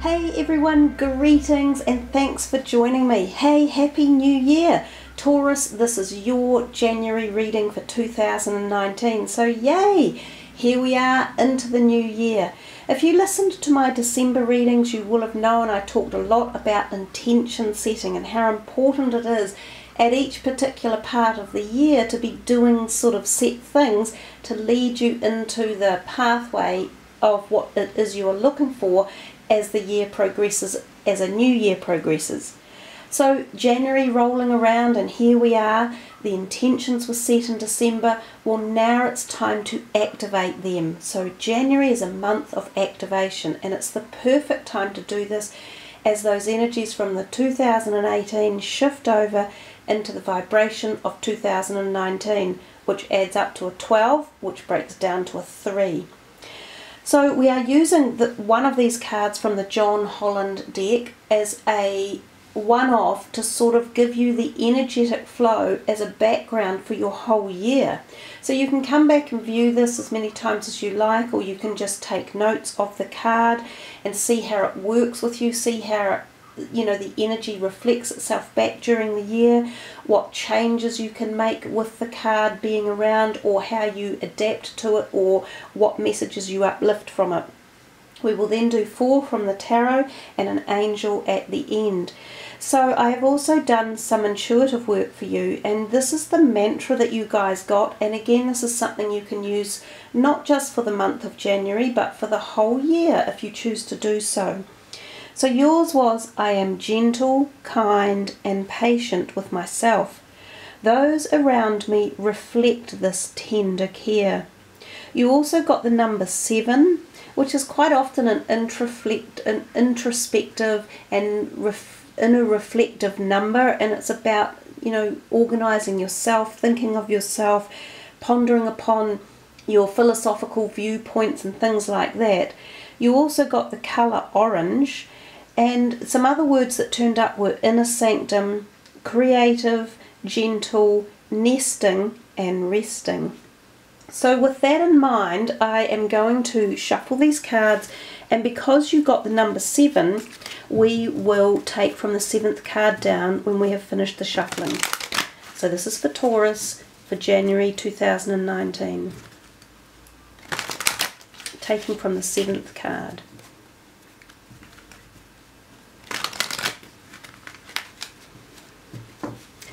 Hey everyone, greetings and thanks for joining me. Hey, Happy New Year! Taurus, this is your January reading for 2019. So yay! Here we are into the new year. If you listened to my December readings, you will have known I talked a lot about intention setting and how important it is at each particular part of the year to be doing sort of set things to lead you into the pathway of what it is you're looking for as the year progresses, as a new year progresses. So January rolling around and here we are. The intentions were set in December. Well, now it's time to activate them. So January is a month of activation and it's the perfect time to do this as those energies from the 2018 shift over into the vibration of 2019, which adds up to a 12, which breaks down to a 3. So we are using one of these cards from the John Holland deck as a one-off to sort of give you the energetic flow as a background for your whole year. So you can come back and view this as many times as you like, or you can just take notes of the card and see how it works with you, see how the energy reflects itself back during the year, what changes you can make with the card being around, or how you adapt to it, or what messages you uplift from it. We will then do 4 from the tarot and an angel at the end. So I have also done some intuitive work for you, and this is the mantra that you guys got, and again this is something you can use not just for the month of January but for the whole year if you choose to do so. So yours was, I am gentle, kind and patient with myself. Those around me reflect this tender care. You also got the number 7, which is quite often an introspective and inner reflective number, and it's about, organising yourself, thinking of yourself, pondering upon your philosophical viewpoints and things like that. You also got the colour orange. And some other words that turned up were inner sanctum, creative, gentle, nesting and resting. So with that in mind, I am going to shuffle these cards, and because you got the number 7, we will take from the 7th card down when we have finished the shuffling. So this is for Taurus for January 2019. Taking from the 7th card.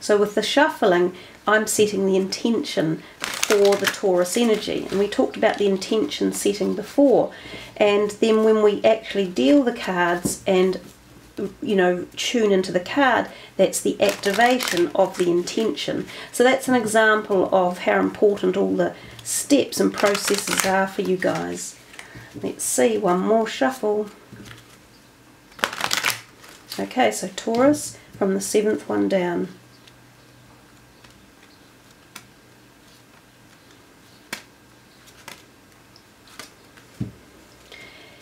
So with the shuffling, I'm setting the intention for the Taurus energy. And we talked about the intention setting before. And then when we actually deal the cards and, tune into the card, that's the activation of the intention. So that's an example of how important all the steps and processes are for you guys. Let's see, one more shuffle. Okay, so Taurus from the 7th one down.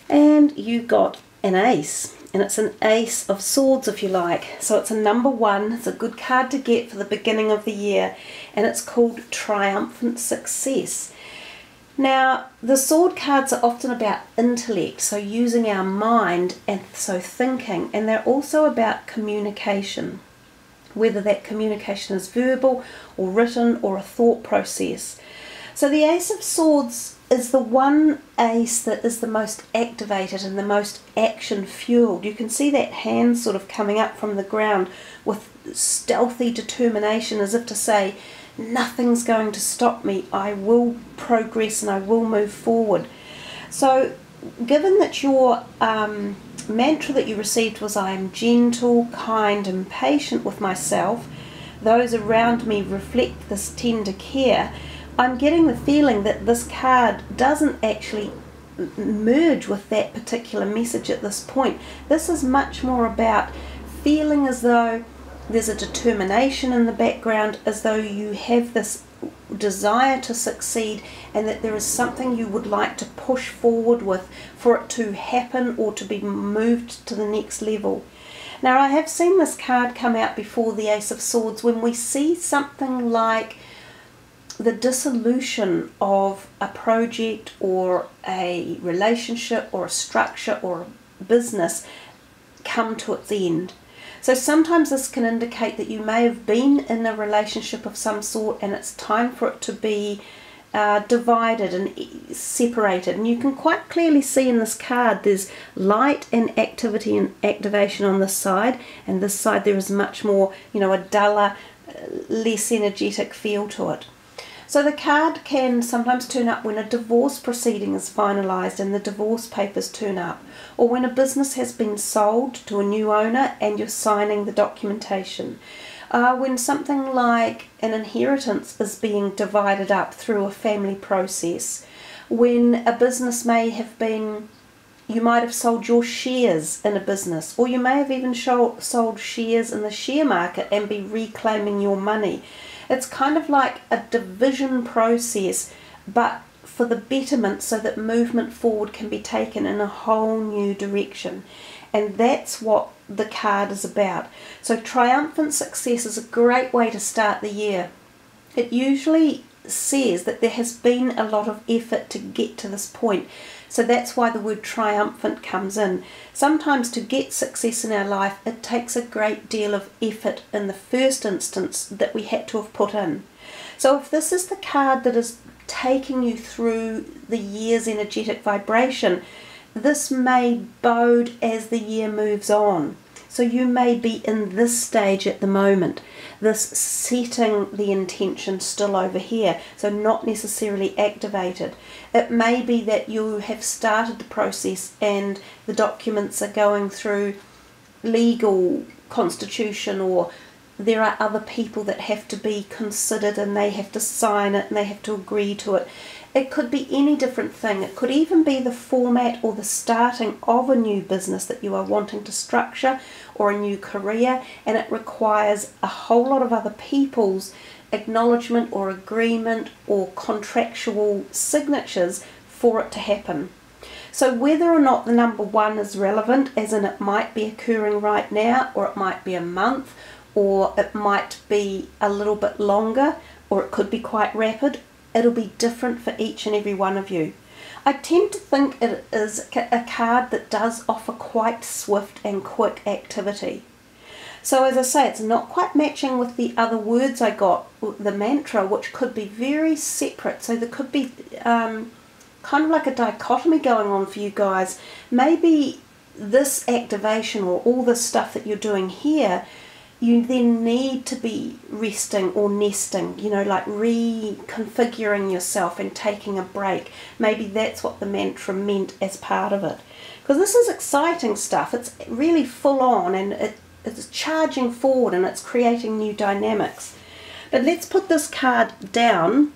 And you got an ace, and it's an ace of swords if you like. So it's a number 1, it's a good card to get for the beginning of the year, and it's called Triumphant Success. Now the sword cards are often about intellect, so using our mind, and so thinking, and they're also about communication, whether that communication is verbal or written or a thought process. So the Ace of Swords is the one ace that is the most activated and the most action fueled. You can see that hand sort of coming up from the ground with stealthy determination, as if to say, nothing's going to stop me, I will progress and I will move forward. So given that your mantra that you received was I am gentle, kind and patient with myself, those around me reflect this tender care, I'm getting the feeling that this card doesn't actually merge with that particular message at this point. This is much more about feeling as though there's a determination in the background, as though you have this desire to succeed and that there is something you would like to push forward with for it to happen or to be moved to the next level. Now I have seen this card come out before, the Ace of Swords, when we see something like the dissolution of a project or a relationship or a structure or a business come to its end. So sometimes this can indicate that you may have been in a relationship of some sort and it's time for it to be divided and separated. And you can quite clearly see in this card there's light and activity and activation on this side, and this side there is much more, a duller, less energetic feel to it. So the card can sometimes turn up when a divorce proceeding is finalised and the divorce papers turn up, or when a business has been sold to a new owner and you're signing the documentation. When something like an inheritance is being divided up through a family process, when a business may have been, you might have sold your shares in a business, or you may have even sold shares in the share market and be reclaiming your money. It's kind of like a division process, but for the betterment, so that movement forward can be taken in a whole new direction. And that's what the card is about. So triumphant success is a great way to start the year. It usually says that there has been a lot of effort to get to this point. So that's why the word triumphant comes in. Sometimes to get success in our life, it takes a great deal of effort in the first instance that we had to have put in. So if this is the card that is taking you through the year's energetic vibration, this may bode as the year moves on. So you may be in this stage at the moment, this setting the intention still over here, so not necessarily activated. It may be that you have started the process and the documents are going through legal constitution, or there are other people that have to be considered and they have to sign it and they have to agree to it. It could be any different thing. It could even be the format or the starting of a new business that you are wanting to structure, or a new career, and it requires a whole lot of other people's acknowledgement or agreement or contractual signatures for it to happen. So whether or not the number 1 is relevant, as in it might be occurring right now, or it might be a month, or it might be a little bit longer, or it could be quite rapid, it'll be different for each and every one of you. I tend to think it is a card that does offer quite swift and quick activity. So as I say, it's not quite matching with the other words I got, the mantra, which could be very separate. So there could be kind of like a dichotomy going on for you guys. Maybe this activation or all this stuff that you're doing here, you then need to be resting or nesting, like reconfiguring yourself and taking a break. Maybe that's what the mantra meant as part of it. Because this is exciting stuff. It's really full on, and it's charging forward and it's creating new dynamics. But let's put this card down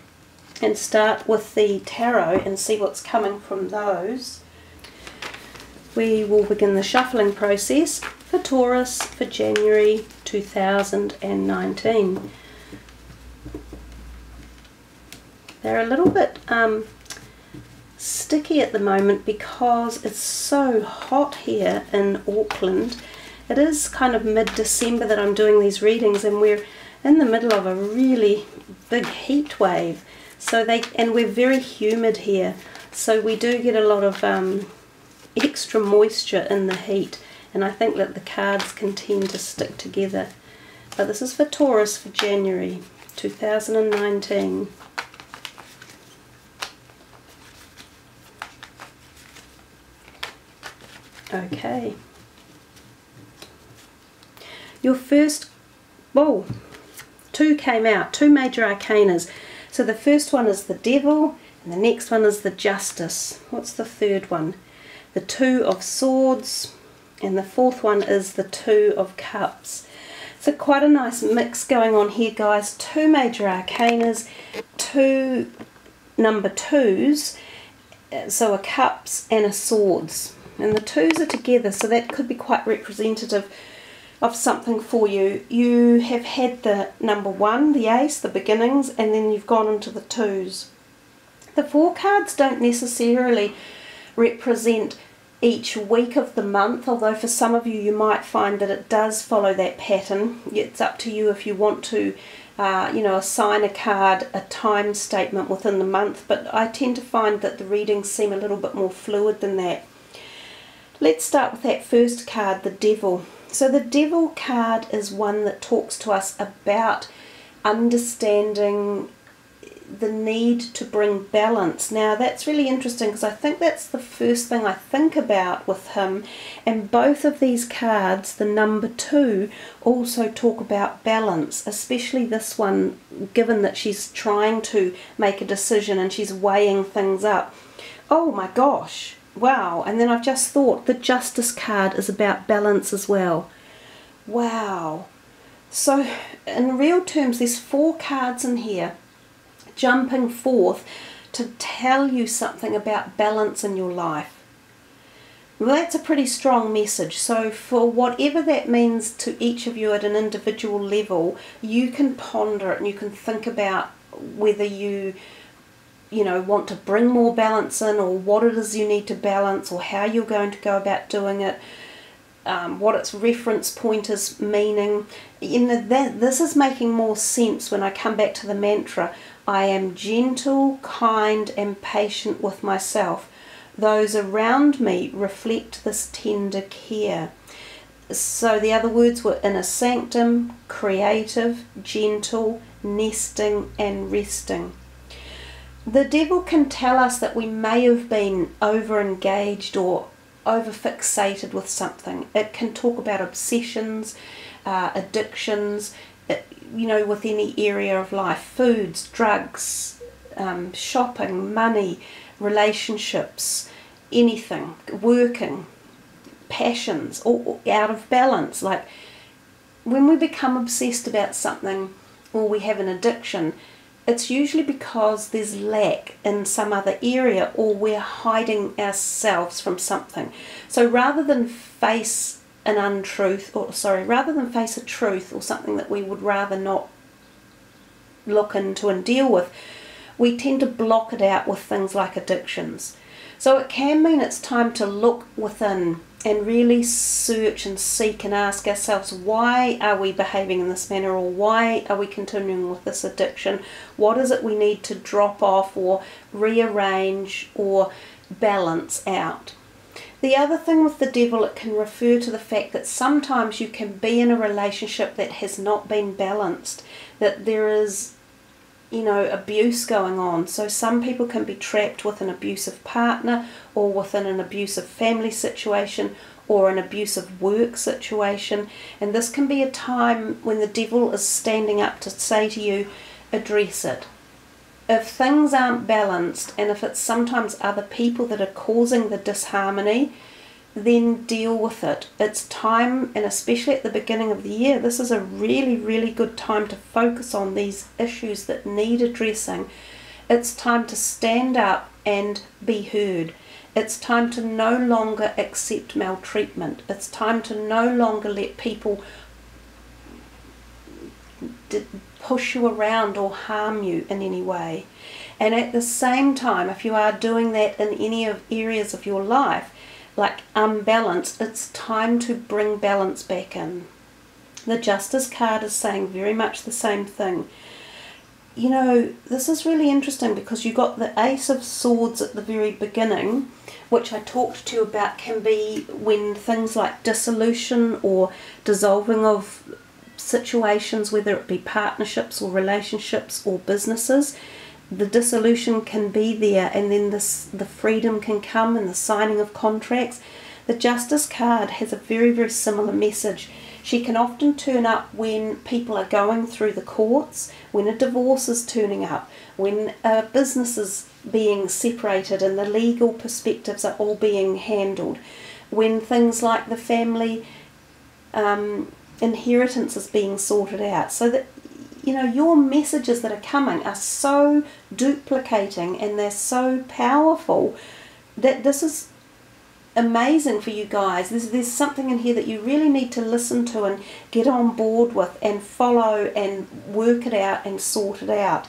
and start with the tarot and see what's coming from those. We will begin the shuffling process for Taurus for January 2019. They're a little bit sticky at the moment because it's so hot here in Auckland. It is kind of mid-December that I'm doing these readings, and we're in the middle of a really big heat wave. And we're very humid here, so we do get a lot of extra moisture in the heat, and I think that the cards can tend to stick together. But this is for Taurus for January 2019. Okay. Your first, whoa, 2 came out, 2 major arcanas. So the first one is the Devil, and the next one is the Justice. What's the third one? The 2 of Swords, and the fourth one is the 2 of Cups. So quite a nice mix going on here, guys. 2 major arcanas, 2 number 2s, so a Cups and a Swords. And the 2s are together, so that could be quite representative of something for you. You have had the number 1, the Ace, the beginnings, and then you've gone into the 2s. The 4 cards don't necessarily represent each week of the month, although for some of you might find that it does follow that pattern. It's up to you if you want to assign a card a time statement within the month, but I tend to find that the readings seem a little bit more fluid than that. Let's start with that first card, the Devil. So the Devil card is one that talks to us about understanding the need to bring balance. Now that's really interesting because I think that's the first thing I think about with him, and both of these cards, the number 2, also talk about balance, especially this one, given that she's trying to make a decision and she's weighing things up. Oh my gosh, wow. And then I've just thought the Justice card is about balance as well. Wow. So in real terms, there's 4 cards in here jumping forth to tell you something about balance in your life. Well, that's a pretty strong message. So for whatever that means to each of you at an individual level, you can ponder it and you can think about whether you want to bring more balance in, or what it is you need to balance, or how you're going to go about doing it, what its reference point is meaning. This is making more sense when I come back to the mantra. I am gentle, kind, and patient with myself. Those around me reflect this tender care. So the other words were inner sanctum, creative, gentle, nesting, and resting. The Devil can tell us that we may have been over-engaged or over-fixated with something. It can talk about obsessions, addictions, with any area of life, foods, drugs, shopping, money, relationships, anything, working, passions, or out of balance. Like when we become obsessed about something or we have an addiction, it's usually because there's lack in some other area, or we're hiding ourselves from something. So rather than face rather than face a truth or something that we would rather not look into and deal with, we tend to block it out with things like addictions. So it can mean it's time to look within and really search and seek and ask ourselves, why are we behaving in this manner, or why are we continuing with this addiction? What is it we need to drop off or rearrange or balance out? The other thing with the Devil, it can refer to the fact that sometimes you can be in a relationship that has not been balanced, that there is, abuse going on. So some people can be trapped with an abusive partner, or within an abusive family situation, or an abusive work situation. And this can be a time when the Devil is standing up to say to you, address it. If things aren't balanced, and if it's sometimes other people that are causing the disharmony, then deal with it. It's time, and especially at the beginning of the year, this is a really, really good time to focus on these issues that need addressing. It's time to stand up and be heard. It's time to no longer accept maltreatment. It's time to no longer let people push you around or harm you in any way. And at the same time, if you are doing that in any of areas of your life, like unbalanced, it's time to bring balance back in. The Justice card is saying very much the same thing. This is really interesting because you got the Ace of Swords at the very beginning, which I talked to you about, can be when things like dissolution or dissolving of situations, whether it be partnerships or relationships or businesses, the dissolution can be there, and then the freedom can come and the signing of contracts. The Justice card has a very, very similar message. She can often turn up when people are going through the courts, when a divorce is turning up, when a business is being separated and the legal perspectives are all being handled, when things like the family inheritance is being sorted out. So that your messages that are coming are so duplicating and they're so powerful that this is amazing for you guys. There's something in here that you really need to listen to and get on board with and follow and work it out and sort it out.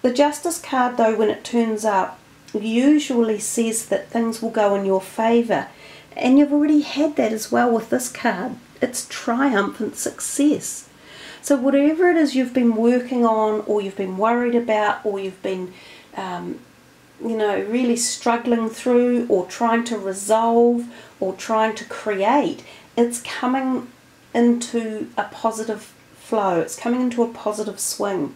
The Justice card, though, when it turns up, usually says that things will go in your favour, and you've already had that as well with this card. It's triumphant success. So whatever it is you've been working on, or you've been worried about, or you've been you know, really struggling through or trying to resolve or trying to create, it's coming into a positive flow. It's coming into a positive swing.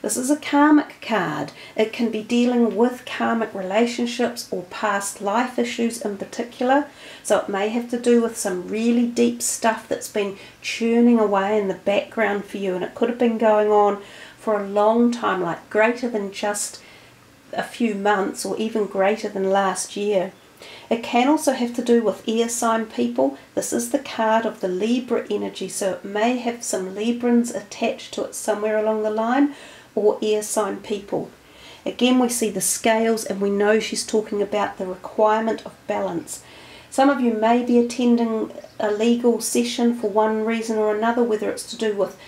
This is a karmic card. It can be dealing with karmic relationships or past life issues in particular. So it may have to do with some really deep stuff that's been churning away in the background for you, and it could have been going on for a long time, like greater than just a few months or even greater than last year. It can also have to do with air sign people. This is the card of the Libra energy, so it may have some Librans attached to it somewhere along the line, or air sign people. Again, we see the scales, and we know she's talking about the requirement of balance. Some of you may be attending a legal session for one reason or another, whether it's to do with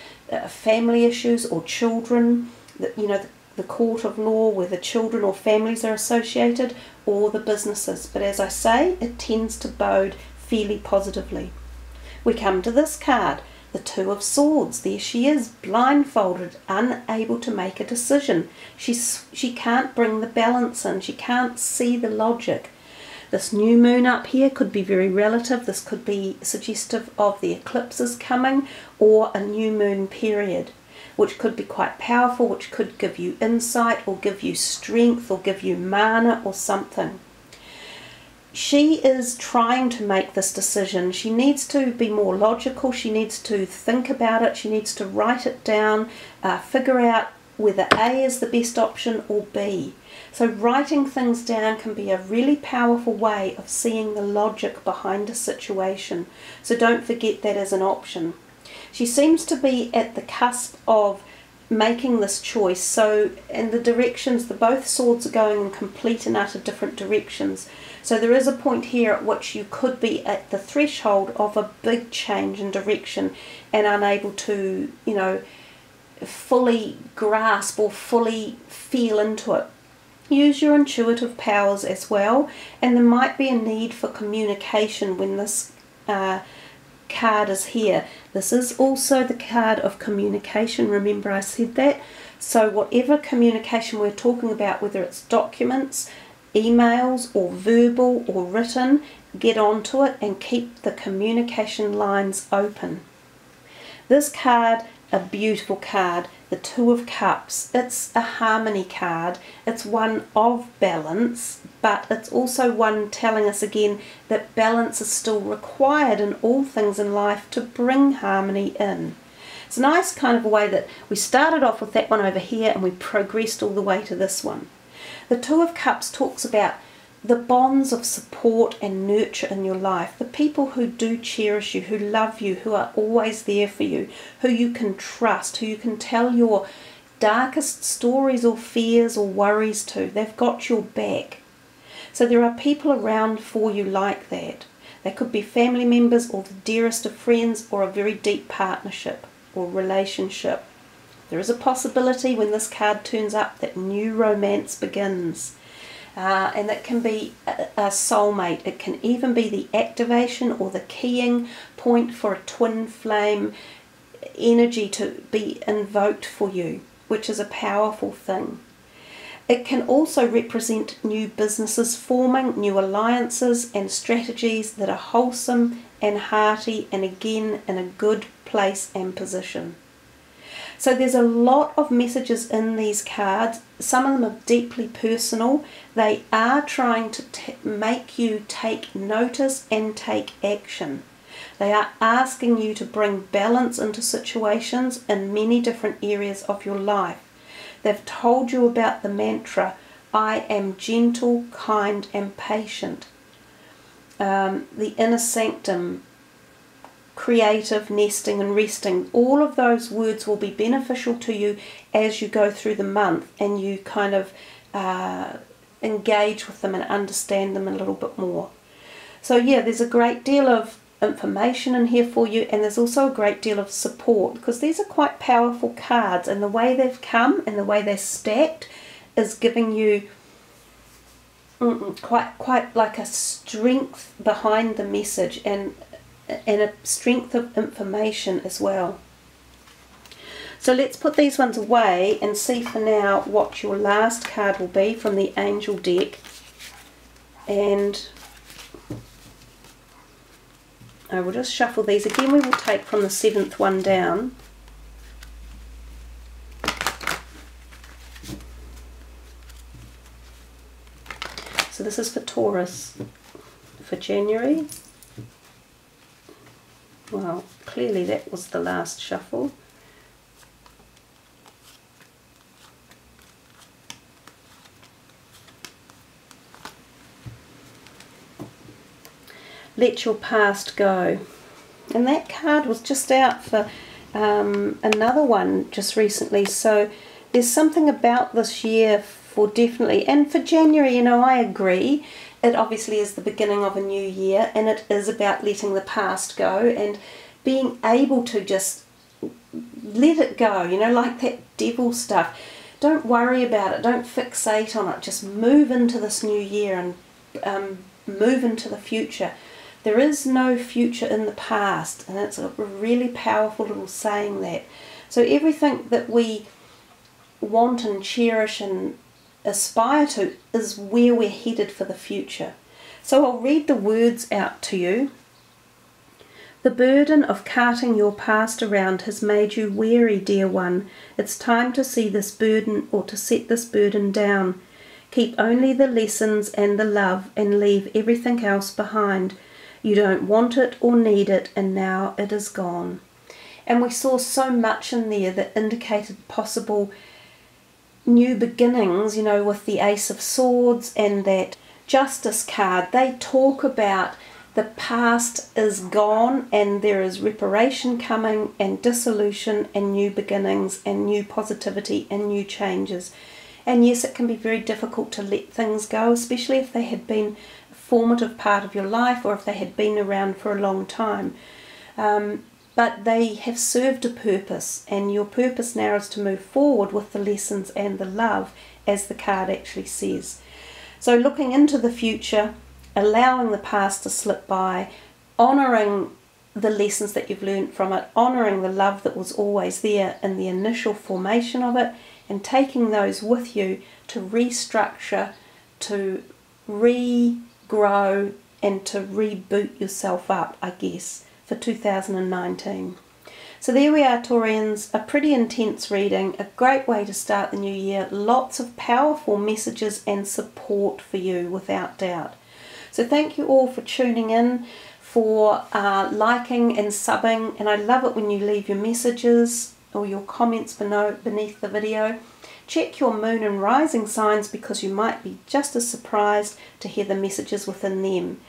family issues or children, you know, the court of law where the children or families are associated, or the businesses. But as I say, it tends to bode fairly positively. We come to this card, the Two of Swords. There she is, blindfolded, unable to make a decision. She can't bring the balance in. She can't see the logic. This new moon up here could be very relative. This could be suggestive of the eclipses coming, or a new moon period, which could be quite powerful, which could give you insight or give you strength or give you mana or something. She is trying to make this decision. She needs to be more logical. She needs to think about it. She needs to write it down, figure out whether A is the best option or B. So writing things down can be a really powerful way of seeing the logic behind a situation. So don't forget that as an option. She seems to be at the cusp of making this choice. So in the directions, both swords are going in complete and utter different directions. So there is a point here at which you could be at the threshold of a big change in direction and unable to, you know, fully grasp or fully feel into it. Use your intuitive powers as well, and there might be a need for communication when this card is here. This is also the card of communication. Remember I said that. So whatever communication we're talking about, whether it's documents, emails, or verbal or written, get onto it and keep the communication lines open. This card, a beautiful card, the Two of Cups. It's a harmony card. It's one of balance, but it's also one telling us again that balance is still required in all things in life to bring harmony in. It's a nice kind of a way that we started off with that one over here and we progressed all the way to this one. The Two of Cups talks about the bonds of support and nurture in your life, the people who do cherish you, who love you, who are always there for you, who you can trust, who you can tell your darkest stories or fears or worries to. They've got your back. So there are people around for you like that. They could be family members or the dearest of friends, or a very deep partnership or relationship. There is a possibility when this card turns up that new romance begins. And that can be a soulmate. It can even be the activation or the keying point for a twin flame energy to be invoked for you, which is a powerful thing. It can also represent new businesses forming, new alliances and strategies that are wholesome and hearty, and again in a good place and position. So there's a lot of messages in these cards. Some of them are deeply personal. They are trying to make you take notice and take action. They are asking you to bring balance into situations in many different areas of your life. They've told you about the mantra, I am gentle, kind and patient. The inner sanctum, creative, nesting and resting. All of those words will be beneficial to you as you go through the month and you kind of engage with them and understand them a little bit more. So yeah, there's a great deal of information in here for you, and there's also a great deal of support, because these are quite powerful cards, and the way they've come and the way they're stacked is giving you quite like a strength behind the message, and a strength of information as well. So let's put these ones away and see for now what your last card will be from the Angel deck. And I will just shuffle these. Again, we will take from the 7th one down. So this is for Taurus for January. Well, clearly that was the last shuffle. Let your past go. And that card was just out for another one just recently. So there's something about this year for definitely, and for January, you know, I agree. It obviously is the beginning of a new year, and it is about letting the past go and being able to just let it go, you know, like that devil stuff. Don't worry about it, don't fixate on it, just move into this new year and move into the future. There is no future in the past, and it's a really powerful little saying that. So everything that we want and cherish and aspire to is where we're headed for the future. So I'll read the words out to you. The burden of carting your past around has made you weary, dear one. It's time to see this burden, or to set this burden down. Keep only the lessons and the love and leave everything else behind. You don't want it or need it, and now it is gone. And we saw so much in there that indicated possible new beginnings, you know, with the Ace of Swords and that Justice card. They talk about the past is gone and there is reparation coming and dissolution and new beginnings and new positivity and new changes. And yes, it can be very difficult to let things go, especially if they had been a formative part of your life or if they had been around for a long time. But they have served a purpose, and your purpose now is to move forward with the lessons and the love, as the card actually says. So looking into the future, allowing the past to slip by, honouring the lessons that you've learned from it, honouring the love that was always there in the initial formation of it, and taking those with you to restructure, to regrow, and to reboot yourself up, I guess, for 2019. So there we are, Taurians, a pretty intense reading, a great way to start the new year, lots of powerful messages and support for you without doubt. So thank you all for tuning in, for liking and subbing, and I love it when you leave your messages or your comments beneath the video. Check your moon and rising signs, because you might be just as surprised to hear the messages within them.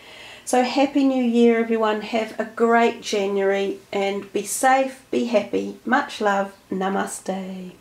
So happy new year, everyone. Have a great January and be safe, be happy. Much love. Namaste.